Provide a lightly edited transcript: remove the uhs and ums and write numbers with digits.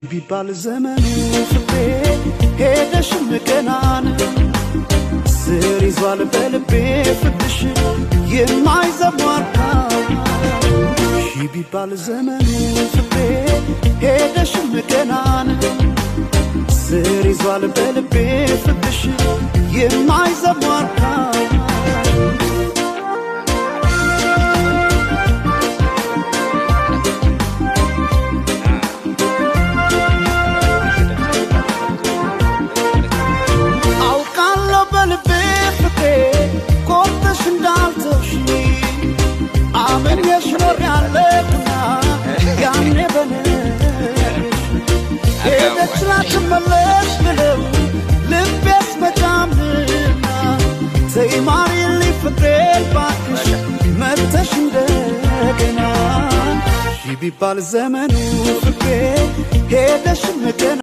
ቢባል ዘመኑ ፍቅሬ ሄደሽ መከናን ስር ይዟል በልቤ ፍቅርሽ የማይዘሟርካ ቢባል ዘመኑ ፍቅሬ ሄደሽ መከናን ስር ይዟል በልቤ ፍቅርሽ የማይዘሟርካ تملش بلو لبس مجاملنا زي ماري اللي فكرت باكش مرتش مدقنا شي بيبال زمن وفكرت هيدش مكان